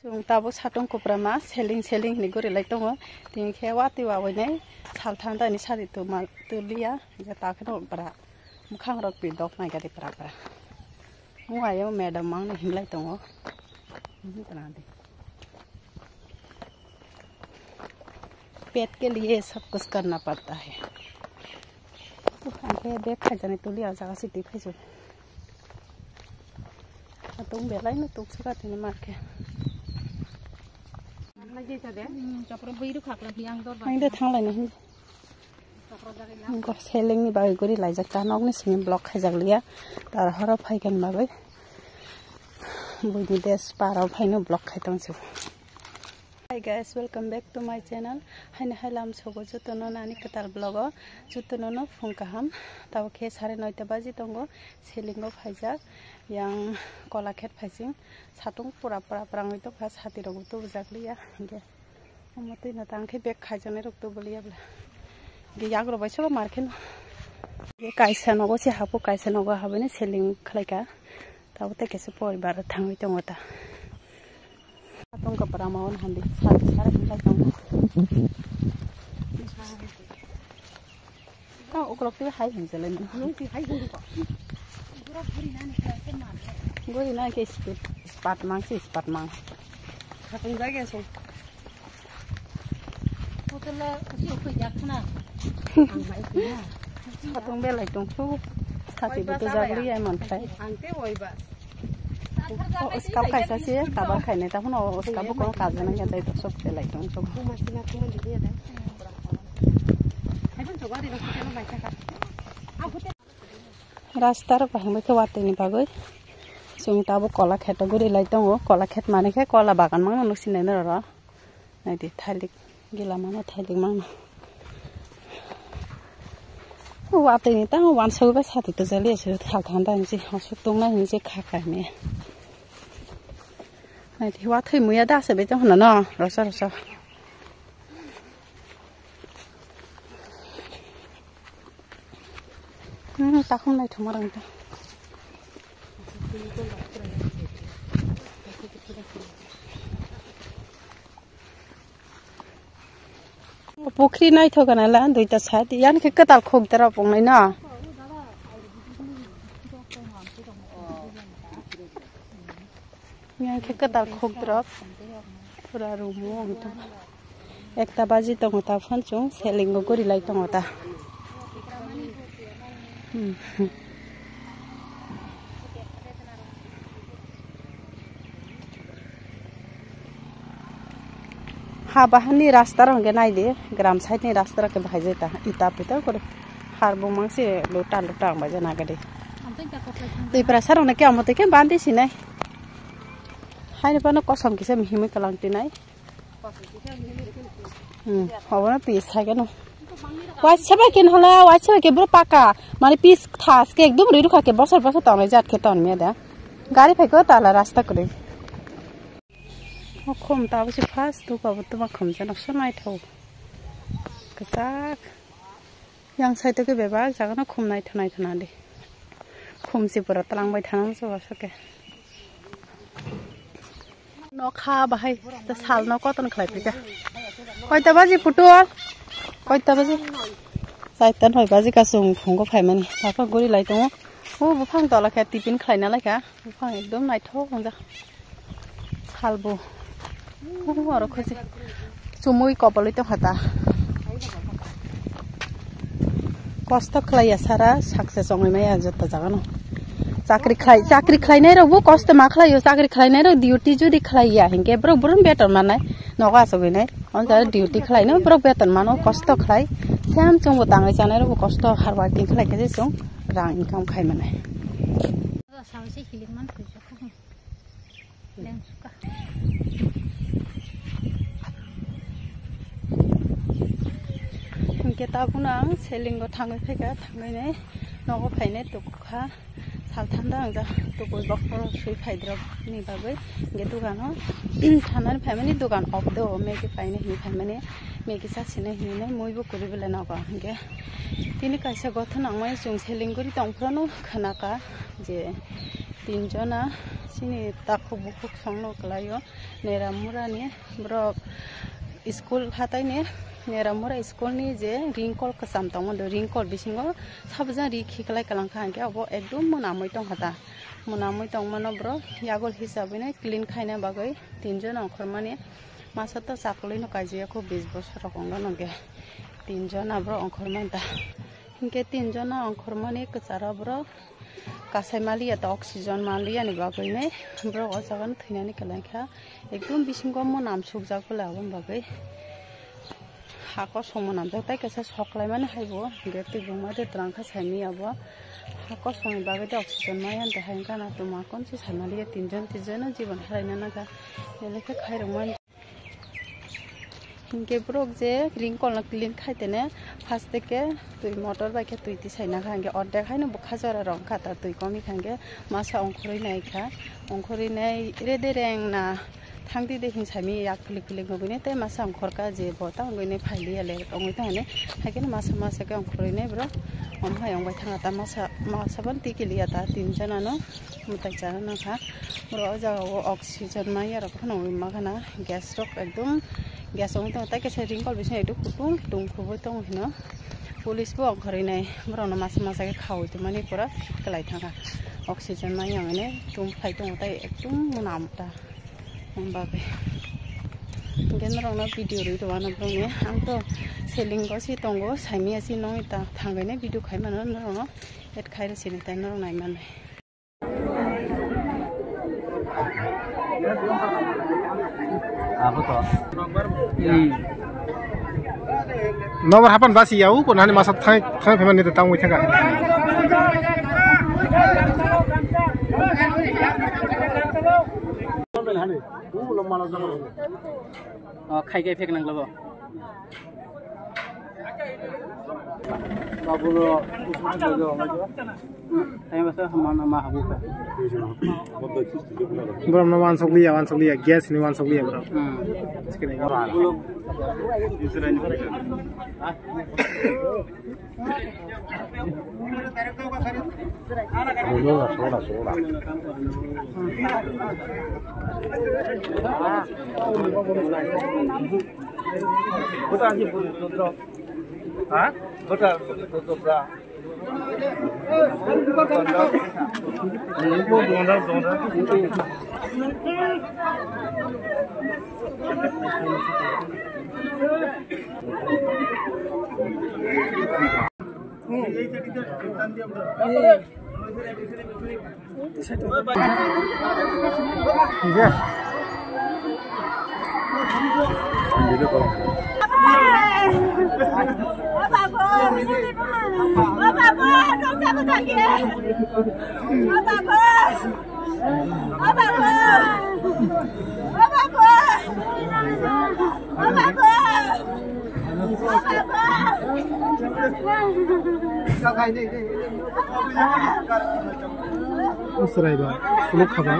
जों दाबो साथं कुप्रामा सेलिं नि गोरि लाइ दङ दिंखे वाति वावैनाय सालथां दानि सारि तुमा तुलिया जे ताखनो ब्रा मुखां रक पि दक नाय गारि ब्रा मुआयो मैडम मां ने हिमलाय दङ पेट के लिए सब कुछ करना पड़ता है आंखे देख खाइ जाने तुलिया जागा सिटी खाइजो तुम बेलाय न तुक सका तिने मारके आंदो थांलायनो होन सेलिंनि बागै गोरि लायजाका नगनि सिंनि ब्लक खायजागलिया तार हराव फायगोन बागै बुइनि देश पाराव फायनो block खायतंसो Hi guys, welcome back to my channel. Haina hailam sogo jutono nani ketar blog jutono no phone kaham tao ke 9:30 baji tongo selingo phaijak yang kolakhet phaising satung pura prangoi to phas hati rogu to bujakliya ge amotoi na tangkhe bek khaijane rok to boliya bla ge yagro baisa marken ge kaisa nogo se hapu kaisa nogo habene seling khlaika tao te kese poribar thangoi tongo ta Atong ka para maon handi sara kita tong. Kau ukrok tu hai hin jalan. Nungki hai hin ko. Ukrok buri nani ka semar. Gori na ke spot mang. Atong jaga so. Hotel usi ukoi jakna. Ang mai kia. Atong belai tong su. Sati betu jagli ai man khai. Angte oi ba. उसका कैसा से काबर खाने ता हुन उसका बको काजन के जाय तो सब पेलाई तो सब मसिना को मन दिए दे हैबन जगा दे रखते न माइका रास्ता र भांबे के वाते नि बागै जों ताबो कला खेटगुरि लाई दङ कला खेत माने के कला बागान मा न सिनाय न र नायदि थालिक गिला माने थालिक मा वाते नि ता वान सौबा साथि त जले छ थाल थान्दा नि हसुक दंना नि जे खाखा मे thì hoa thầy mới đã sẽ biết trong hồn nó rồi sao ta không này thằng marang ta पोखरी नहीं थो कना ला दुईटा साथ यान के कताल खोग तेरा पोंगनै ना यहाँ के कताल खोग द्रप पूरा रूमो अंत एकता बाजी तो होता फंचो सेलिंगो गोरि लाई तो होता हाँ बाहनी रास्ता रंगे नाई दे ग्राम साइड नि रास्ता रखे भाई जेता इता पिता कर हार बुमंग से लोटा बजे ना गडे तो इपरा सरंग ने क्या मते के बांधी सी नहीं हाय पानो कसम किसे मिहिमे कलांगति नाय हबना पीस थागे न वाइसबा केन होला वाइसबा के ब्रो पाका माने पीस थास के एकदम रिरु खाके बसर ताउने जात के ताउने मेदा गाड़ी फाइको ताला रास्ता करे खम ताबसे फास्ट तो बाबो तो मा खम जन सनाय थाव कसाक yang साइड के बेबा जागना खम नाय थना दे खम से पुरा तलांबाय थानाम सवा सके न खा बाहाय त साल न कतन खलाइपिका कयता बाजी पुटुल कयता बाजी साइतन होय बाजी का सुं फुंगो फायमानि बाफा गोरि लाइ दङ ओ बुफां तला खा टिफिन खायना लायका बुफां एकदम नायथो गंजा सालबो और खोजि सुमुइ कपलै त हता कष्ट खलाया सारा सक्सेस संगै माया जत्ता जागानो चाकरी खाइनाय रबो कष्ट मा खलायो चाकरी खाइनाय र ड्यूटी जुदि खलाया हिंगे ब्रो बेतन मानाय नगा सगैनाय अनजा ड्यूटी खलायनो ब्रो बेतन मानो कष्ट खलाय सेम चंगो तांगाय जानाय रबो कष्ट हार्ड वर्किंग खलायके जे जों रां इनकाम खाय माने सावसे हिलिमान फैसा लें सुका हिंगे ताबुना सेलिंगो थाङै फैगा थाङैनाय नगो फायनाय तुखा सालथान्दा आंजा तो कोई बखर सुई फाइद्रब नि बागै गे दुगानो थानानै फायमानि दुगान अफ दो मेगी फायने हि फायमानि मेगी सासिने हिने मयबो करि बेला नगा गे तिनि कायसा गथन आंमाय जों सेलिंगुरि दंफ्रानो खनाका जे 3 जना sini takuk bukuk songno kelayo neramura ni bro school hatai ni neramura school ni je ringkol kesam tong do ringkol bisingo sabja ri khiklai kalang kha ke abo ekdom monamoi tong hata monamoi tong mano bro yagol hisabe ne clean khaina bagai tinjon angkhormani masata sakloi no kajiya ko 20 বছর rokongno nongke tinjon abro angkhorman ta hinke tinjon angkhormani kachara bro kasai malia ta oxygen malia ni bagai ne bro ojagan thinani kalangkha ekdom bisingo monam sukjak bola abon bagai hako somonam tai kasa soklai mane haibo geti bungma de trangkha saimi abo hako somi bagai de oxygen mayan ta hainka na to makon si sanali tinjon जीवन हारायना नागा लेखा खायरमान हिंके broke जे wrinkle clean खाइतेने first के तुई motor bike तुई ती साइना खांगे अर्धे खाइनो बखाजरा रंग खाता तुई कमी खांगे मासा अंखरै नायखा अंखरै नाय रेदे रेंग ना थांदी दे हिंसामी या खुलि खुलि गबने ते मासा अंखरका जे बता गने फाइलि आले अंगै थाने हाकेन मासा मासा के अंखरै नाय ब्रो ओमहाय अंगै थांगा ता मासा बन तिकिलिया ता तीनजनानो मुताय जाना नाखा ब्रो जागाव अक्सिजेन माया रखनो माखाना ग्यास रक एकदम ग्यास अंगै ता केसे रिंकल बिसे एदु कुटुं कुटुं खुबै तंग हिनो पुलिस बो अंखरै नाय ब्रो न मासा मासा के खावै त माने पुरा कलाय थांगा अक्सिजेन माया ngene तुम फाइ तंग ता एकदम मुनामता बाबे गेनरंना भिडिअ रिदवाना ब्रंने आं तो सेलिंग गसि तंगो साइमिया सि नयता थांगैने भिडिअ खायमानो नरंनो एड खायरसिनि ता नरं नायमाने apa nomor hapan basi yau kon hani masa thai pheman ni tang withanga khai gai phek nang labo baburo usman go tay basa hamana ma habu ka bram no wan sokliya gas ni wan sokliya bro sekene ga isran Usrai ba, uluk khaba.